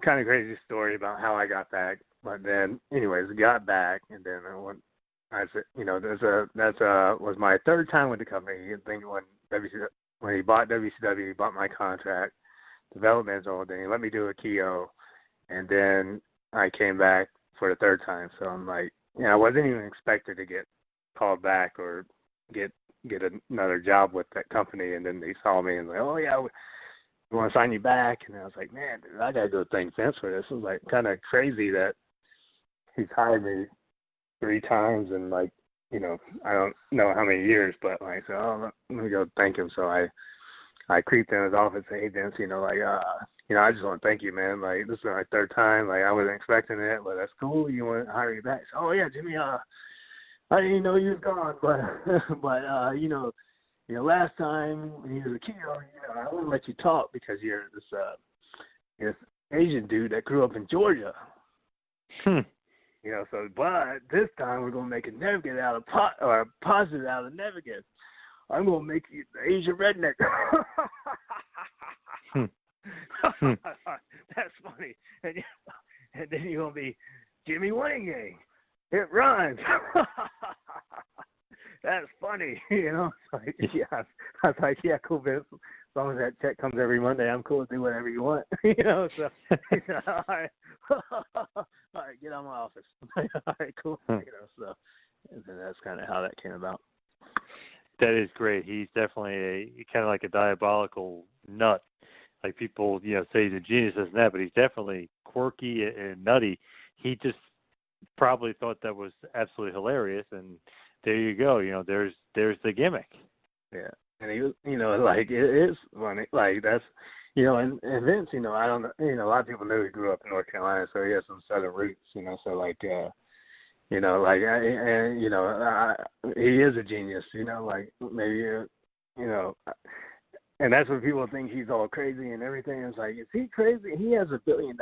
kind of crazy story about how I got back. But then, anyways, got back, and then I said, was my third time with the company. I think when he bought WCW, he bought my contract, development role. Then he let me do a KO, and then I came back for the third time. So I'm like, I wasn't even expected to get called back or get another job with that company. And then they saw me and like, oh yeah, we want to sign you back. And I was like, man, dude, I gotta go thank Vince for this. It was like kind of crazy that he's hired me 3 times in like, I don't know how many years, but like, so let me go thank him. So I creeped in his office and, hey Vince, I just want to thank you, man. Like, this is my third time. Like, I wasn't expecting it, but that's cool. You want to hire me back? So, oh yeah, Jimmy. I didn't know you was gone, but last time when you was a kid, I wouldn't let you talk because you're this Asian dude that grew up in Georgia. But this time we're gonna make a nugget out of or a positive out of nuggets. I'm gonna make you the Asian redneck. That's funny. And then you're gonna be Jimmy Wang. It rhymes. That's funny, Like, yeah. I was like, yeah, cool, Vince. As long as that check comes every Monday, I'm cool to do whatever you want, So, he said, all right, get out of my office. All right, cool, So, and then that's kind of how that came about. That is great. He's definitely kind of like a diabolical nut. Like people, say he's a genius, this and that, but he's definitely quirky and nutty. He just probably thought that was absolutely hilarious, and there you go. There's the gimmick. Yeah, and he was, like it is funny. Like that's, and Vince, I don't know, a lot of people know he grew up in North Carolina, so he has some Southern roots, So like, he is a genius, like maybe, and that's what people think he's all crazy and everything. It's like, is he crazy? He has $1 billion,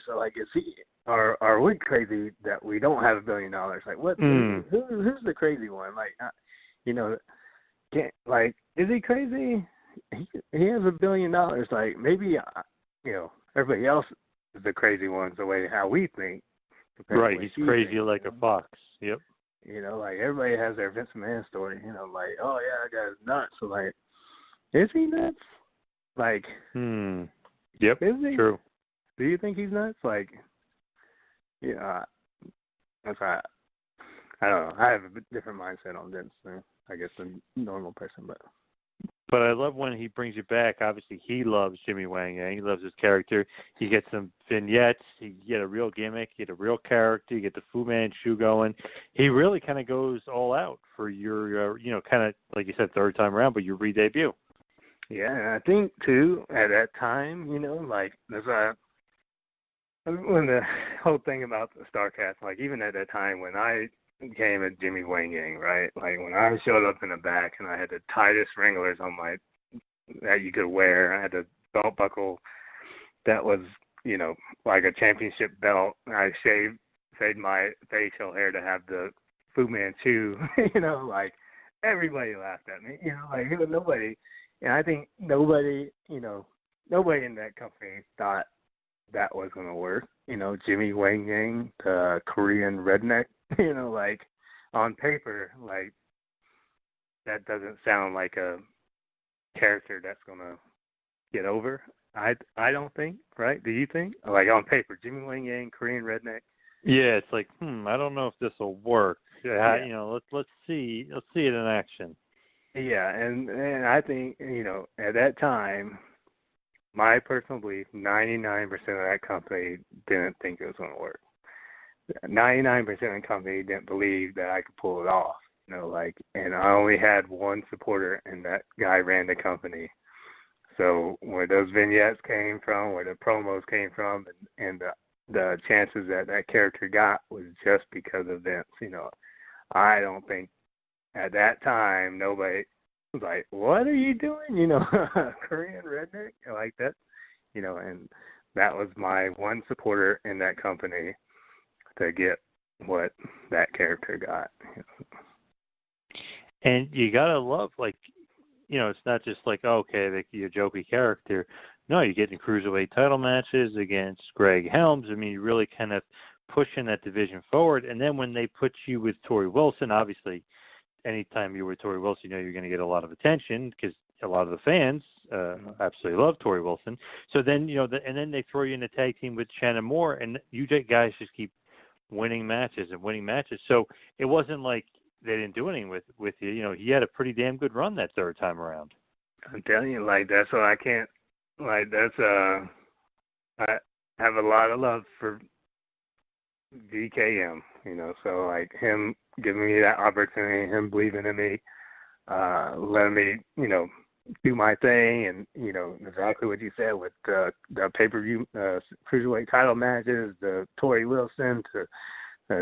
so like, is he? Are we crazy that we don't have $1 billion? Like, what? Who's the crazy one? Like, is he crazy? He has $1 billion. Like, maybe, everybody else is the crazy ones the way how we think. Right, he's crazy like a fox. Yep. Like everybody has their Vince McMahon story. Like, oh yeah, that guy's nuts. So like, is he nuts? Like, Yep. Is he? True. Do you think he's nuts? Like. Yeah, that's right. I don't know. I have a different mindset on Vince than I guess a normal person, But I love when he brings you back. Obviously, he loves Jimmy Wang. He loves his character. You get some vignettes. You get a real gimmick. You get a real character. You get the Fu Manchu going. He really kind of goes all out for your, kind of like you said, third time around, but your re-debut. Yeah, and I think too at that time, like there's when the whole thing about the StarCast, like even at that time when I became a Jimmy Wang, right? Like when I showed up in the back and I had the tightest Wranglers on that you could wear. I had the belt buckle that was, like a championship belt. I shaved my facial hair to have the Fu Manchu, like everybody laughed at me, like nobody, and I think nobody in that company thought that was going to work. Jimmy Wang Yang, the Korean redneck, like on paper, like that doesn't sound like a character that's going to get over. I don't think, right? Do you think? Like on paper, Jimmy Wang Yang, Korean redneck. Yeah, it's like, I don't know if this will work. Yeah. Let's see it in action. Yeah, and I think, at that time, my personal belief, 99% of that company didn't think it was going to work. 99% of the company didn't believe that I could pull it off. And I only had one supporter, and that guy ran the company. So where those vignettes came from, where the promos came from, and the chances that character got was just because of Vince. I don't think at that time nobody was like, what are you doing? Korean redneck like that, and that was my one supporter in that company to get what that character got. And you gotta love, like, it's not just like, okay, you're a jokey character, No, you're getting cruiserweight title matches against Greg Helms. I mean, you're really kind of pushing that division forward. And then when they put you with Torrie Wilson, obviously, anytime you're with Torrie Wilson, you know you're going to get a lot of attention because a lot of the fans absolutely love Torrie Wilson. So then, and then they throw you in a tag team with Shannon Moore, and you guys just keep winning matches and winning matches. So it wasn't like they didn't do anything with you. You know, he had a pretty damn good run that third time around. I'm telling you, like, that's what I can't, like, that's, I have a lot of love for VKM, so, like, him giving me that opportunity, him believing in me, letting me, do my thing, and, exactly what you said with the pay-per-view cruiserweight title matches, the Torrie Wilson, to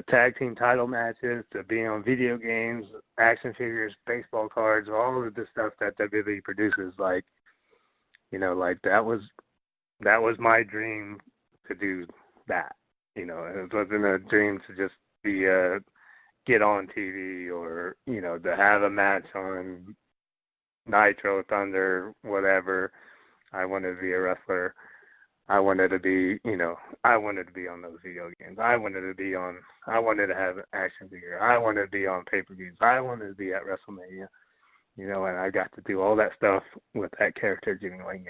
tag team title matches, to being on video games, action figures, baseball cards, all of the stuff that WWE produces, like, like that was my dream to do that. It wasn't a dream to just be get on TV or, to have a match on Nitro, Thunder, whatever. I wanted to be a wrestler. I wanted to be, I wanted to be on those video games. I wanted to have an action figure. I wanted to be on pay-per-views. I wanted to be at WrestleMania, and I got to do all that stuff with that character, Jimmy Wang.